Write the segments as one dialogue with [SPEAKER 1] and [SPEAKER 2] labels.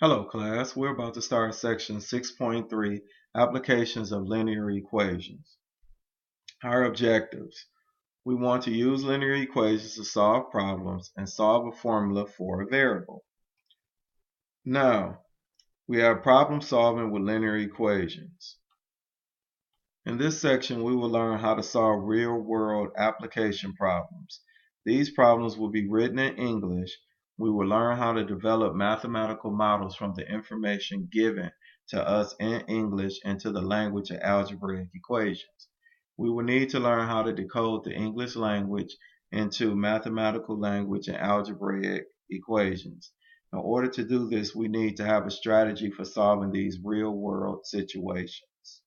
[SPEAKER 1] Hello class, we're about to start section 6.3, Applications of Linear Equations. Our objectives. We want to use linear equations to solve problems and solve a formula for a variable. Now, we have problem solving with linear equations. In this section, we will learn how to solve real-world application problems. These problems will be written in English. We will learn how to develop mathematical models from the information given to us in English into the language of algebraic equations. We will need to learn how to decode the English language into mathematical language and algebraic equations. In order to do this, we need to have a strategy for solving these real-world situations.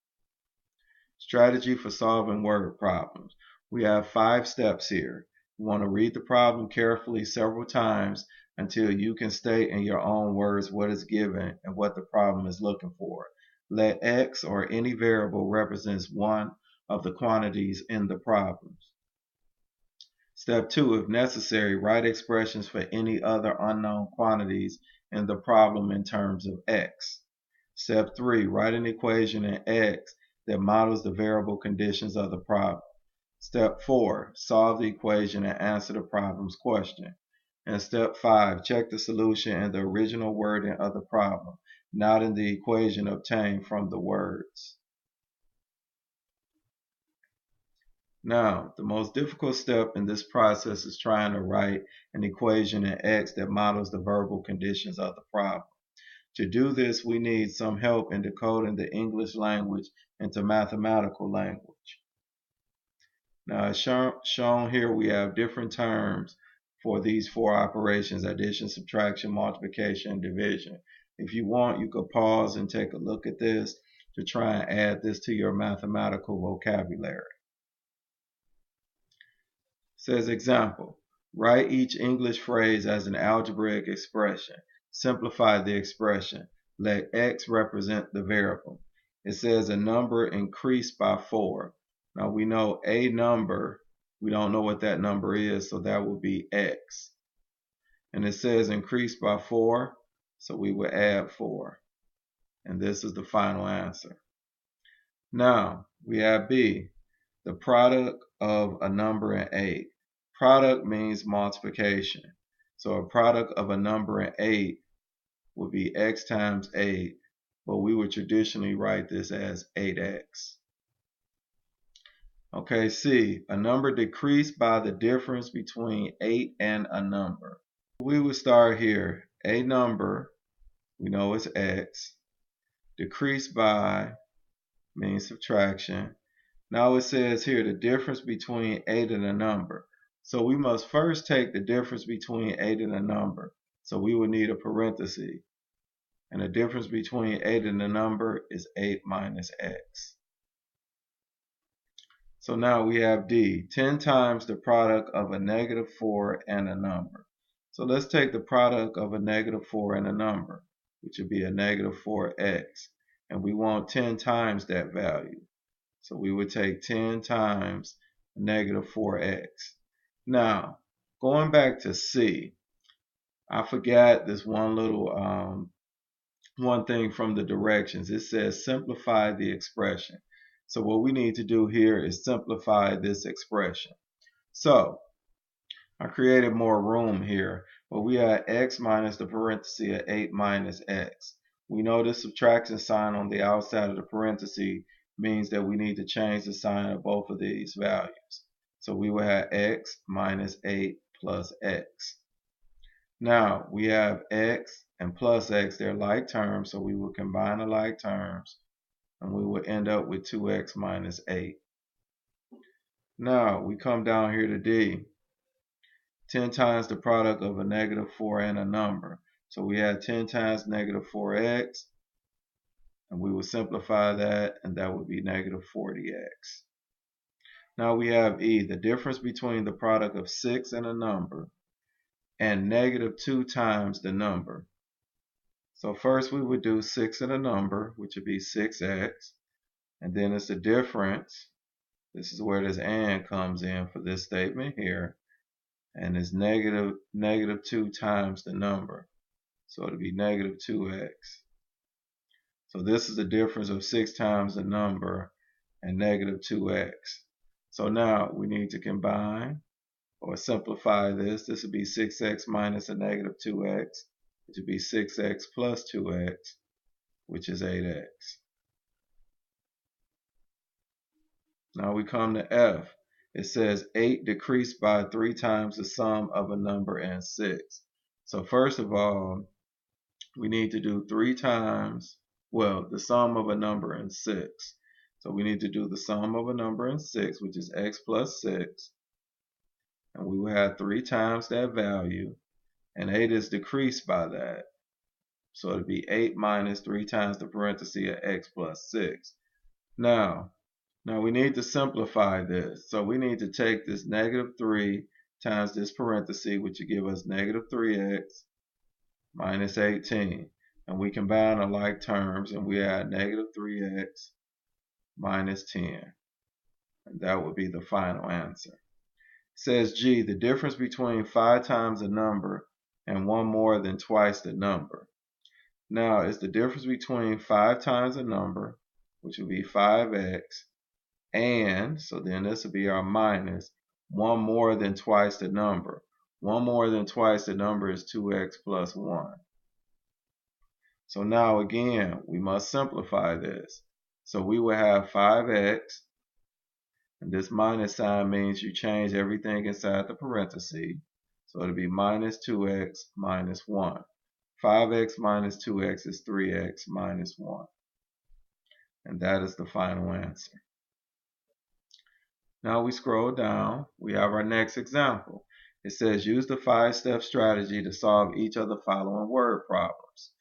[SPEAKER 1] Strategy for solving word problems. We have 5 steps here. You want to read the problem carefully several times until you can state in your own words what is given and what the problem is looking for. Let x or any variable represents one of the quantities in the problems. Step 2, if necessary, write expressions for any other unknown quantities in the problem in terms of x. Step 3, write an equation in x that models the variable conditions of the problem. Step 4, solve the equation and answer the problem's question. And step 5, check the solution in the original wording of the problem, not in the equation obtained from the words. Now, the most difficult step in this process is trying to write an equation in x that models the verbal conditions of the problem. To do this, we need some help in decoding the English language into mathematical language. Now, as shown here, we have different terms for these 4 operations: addition, subtraction, multiplication, and division. If you want, you could pause and take a look at this to try and add this to your mathematical vocabulary. It says example, write each English phrase as an algebraic expression. Simplify the expression. Let x represent the variable. It says a number increased by 4. Now we know a number, we don't know what that number is, so that will be x. And it says increased by 4, so we will add 4. And this is the final answer. Now we have B, the product of a number and 8. Product means multiplication. So a product of a number and 8 would be x times 8, but we would traditionally write this as 8x. Okay, C, a number decreased by the difference between 8 and a number. We would start here. A number, we know it's x. Decreased by means subtraction. Now it says here the difference between 8 and a number. So we must first take the difference between 8 and a number. So we would need a parenthesis. And the difference between 8 and a number is 8 minus x. So now we have D, 10 times the product of a negative 4 and a number. So let's take the product of a negative 4 and a number, which would be a negative 4x. And we want 10 times that value. So we would take 10 times negative 4x. Now, going back to C, I forgot this one little one thing from the directions. It says simplify the expression. So what we need to do here is simplify this expression. So I created more room here, but we have x minus the parenthesis of 8 minus x. We know the subtraction sign on the outside of the parenthesis means that we need to change the sign of both of these values. So we will have x minus 8 plus x. Now we have x and plus x, they're like terms, so we will combine the like terms and we will end up with 2x minus 8. Now we come down here to D. 10 times the product of a negative 4 and a number. So we have 10 times negative 4x, and we will simplify that, and that would be negative 40x. Now we have E, the difference between the product of 6 and a number and negative 2 times the number. So first we would do 6 and a number, which would be 6x, and then it's the difference. This is where this and comes in for this statement here, and it's negative 2 times the number. So it'll be negative 2x. So this is the difference of 6 times the number and negative 2x. So now we need to combine or simplify this. This would be 6x minus a negative 2x, which would be 6x plus 2x, which is 8x. Now we come to F. It says 8 decreased by 3 times the sum of a number and 6. So first of all, we need to do 3 times, well, the sum of a number and 6. So we need to do the sum of a number and 6, which is x plus 6. And we will have 3 times that value. And 8 is decreased by that. So it'll be 8 minus 3 times the parenthesis of x plus 6. Now we need to simplify this. So we need to take this negative 3 times this parenthesis, which will give us negative 3x minus 18. And we combine the like terms, and we add negative 3x minus 10. And that would be the final answer. It says G, the difference between 5 times a number and 1 more than twice the number. Now, it's the difference between 5 times a number, which would be 5x, and, so then this will be our minus, 1 more than twice the number. 1 more than twice the number is 2x plus 1. So now again, we must simplify this. So we will have 5x, and this minus sign means you change everything inside the parenthesis. So it'll be minus 2x minus 1. 5x minus 2x is 3x minus 1. And that is the final answer. Now we scroll down. We have our next example. It says use the 5-step strategy to solve each of the following word problems.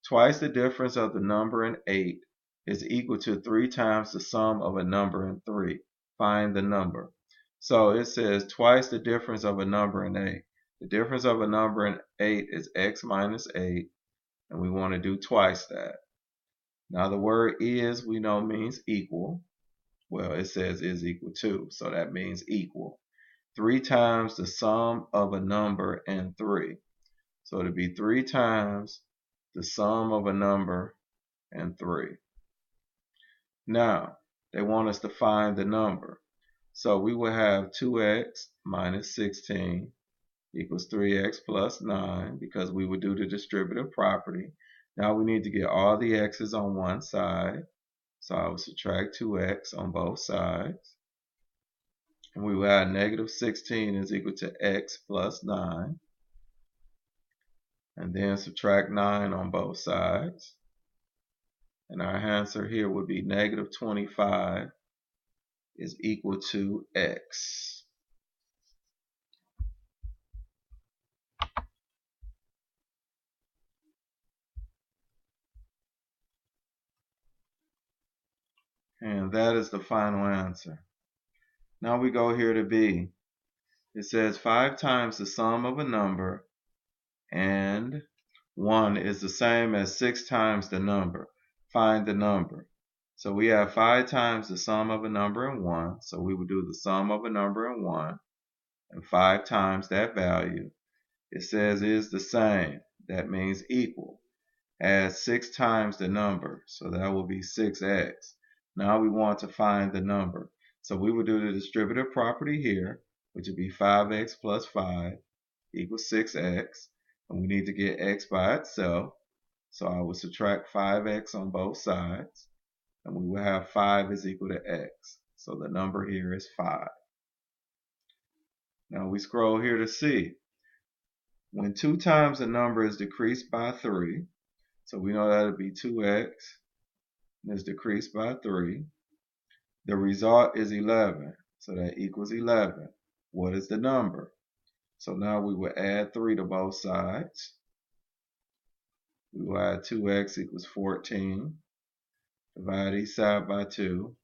[SPEAKER 1] Twice the difference of the number and 8 is equal to 3 times the sum of a number and 3. Find the number. So it says twice the difference of a number and 8. The difference of a number and 8 is x minus 8, and we want to do twice that. Now the word is, we know, means equal. Well, it says is equal to, so that means equal. 3 times the sum of a number and 3. So it'll be 3 times the sum of a number and 3. Now, they want us to find the number. So we will have 2x minus 16 equals 3x plus 9, because we would do the distributive property. Now we need to get all the x's on one side. So I will subtract 2x on both sides. And we will add negative 16 is equal to x plus 9. And then subtract 9 on both sides. And our answer here would be negative 25 is equal to x. And that is the final answer. Now we go here to B. It says 5 times the sum of a number and 1 is the same as 6 times the number. Find the number. So we have 5 times the sum of a number and 1. So we would do the sum of a number and 1. And 5 times that value. It says is the same. That means equal. As 6 times the number. So that will be 6x. Now we want to find the number. So we would do the distributive property here, which would be 5x plus 5 equals 6x. And we need to get x by itself. So I will subtract 5x on both sides. And we will have 5 is equal to x. So the number here is 5. Now we scroll here to C. When 2 times a number is decreased by 3, so we know that would be 2x, and is decreased by 3. The result is 11, so that equals 11. What is the number? So now we will add 3 to both sides. We will add 2x equals 14. Divide each side by 2,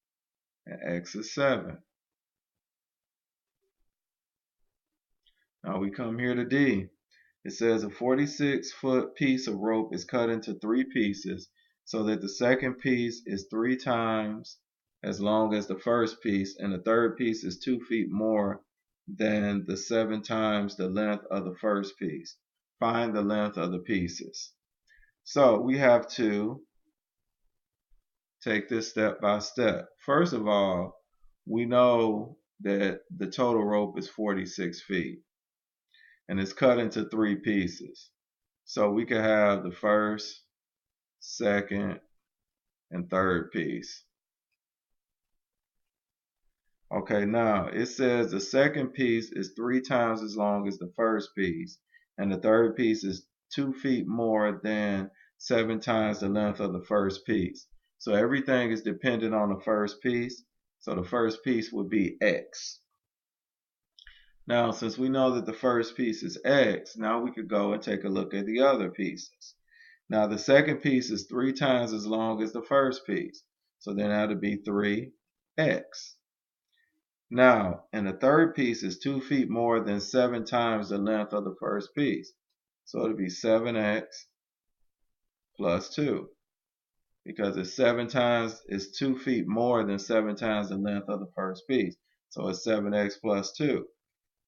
[SPEAKER 1] and x is 7. Now we come here to D. It says a 46-foot piece of rope is cut into 3 pieces so that the second piece is 3 times as long as the first piece, and the third piece is 2 feet more than the 7 times the length of the first piece. Find the length of the pieces. So we have to take this step by step. First of all, we know that the total rope is 46 feet and it's cut into 3 pieces. So we could have the first, second, and third piece. Okay, now it says the second piece is 3 times as long as the first piece, and the third piece is 2 feet more than 7 times the length of the first piece. So everything is dependent on the first piece. So the first piece would be X. Now, since we know that the first piece is X, now we could go and take a look at the other pieces. Now, the second piece is 3 times as long as the first piece. So then that would be 3X. Now, and the third piece is 2 feet more than 7 times the length of the first piece. So it'll be 7X plus 2. Because it's 2 feet more than 7 times the length of the first piece. So it's 7X plus 2.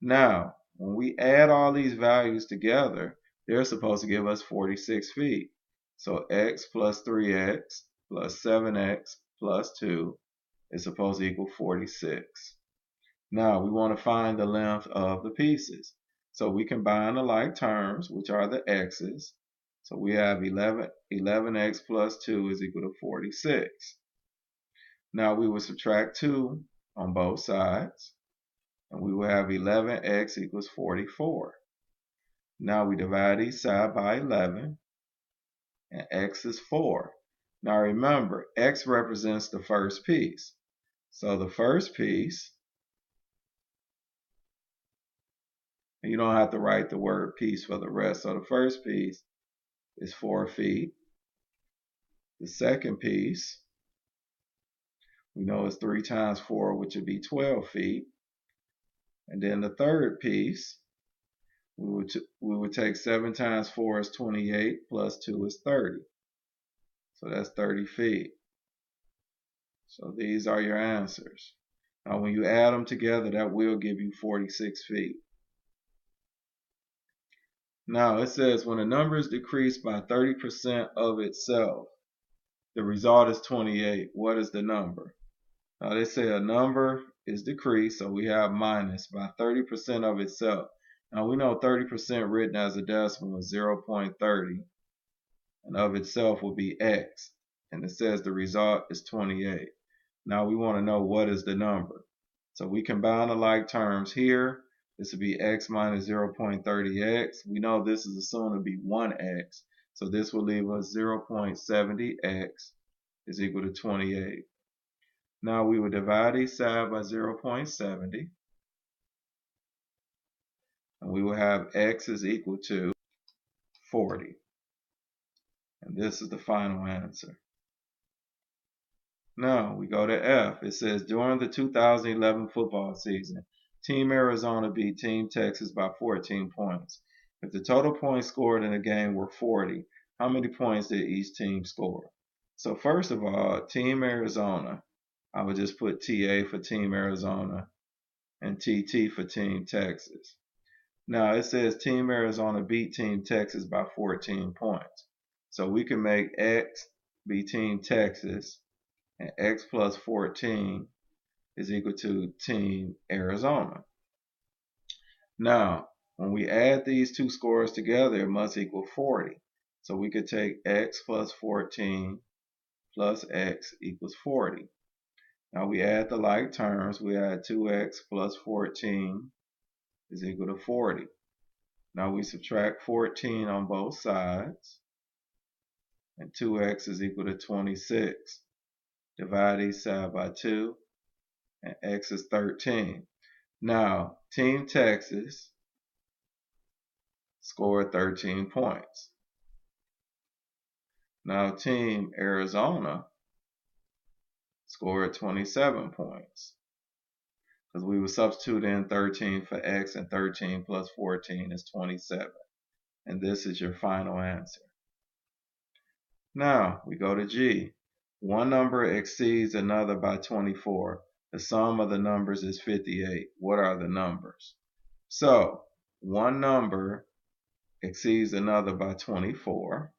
[SPEAKER 1] Now, when we add all these values together, they're supposed to give us 46 feet. So X plus 3X plus 7X plus 2 is supposed to equal 46. Now we want to find the length of the pieces. So we combine the like terms, which are the x's. So we have 11x plus 2 is equal to 46. Now we will subtract 2 on both sides, and we will have 11x equals 44. Now we divide each side by 11, and x is 4. Now remember, x represents the first piece. So the first piece, you don't have to write the word piece for the rest. So the first piece is 4 feet. The second piece, we know is 3 times 4, which would be 12 feet. And then the third piece, we would take 7 times 4 is 28, plus 2 is 30. So that's 30 feet. So these are your answers. Now when you add them together, that will give you 46 feet. Now it says when a number is decreased by 30% of itself, the result is 28. What is the number? Now they say a number is decreased, so we have minus by 30% of itself. Now we know 30% written as a decimal is 0.30, and of itself will be x. And it says the result is 28. Now we want to know what is the number. So we combine the like terms here. This would be x minus 0.30x. We know this is assumed to be 1x. So this will leave us 0.70x is equal to 28. Now we will divide each side by 0.70. And we will have x is equal to 40. And this is the final answer. Now we go to F. It says during the 2011 football season, Team Arizona beat Team Texas by 14 points. If the total points scored in the game were 40, how many points did each team score? So first of all, Team Arizona, I would just put TA for Team Arizona and TT for Team Texas. Now it says Team Arizona beat Team Texas by 14 points. So we can make X be Team Texas, and X plus 14 is equal to Team Arizona. Now, when we add these two scores together, it must equal 40. So we could take X plus 14 plus X equals 40. Now we add the like terms. We add 2X plus 14 is equal to 40. Now we subtract 14 on both sides, and 2X is equal to 26. Divide each side by 2, and X is 13. Now, Team Texas scored 13 points. Now, Team Arizona scored 27 points. Because we would substitute in 13 for X, and 13 plus 14 is 27. And this is your final answer. Now, we go to G. One number exceeds another by 24. The sum of the numbers is 58. What are the numbers? So, one number exceeds another by 24.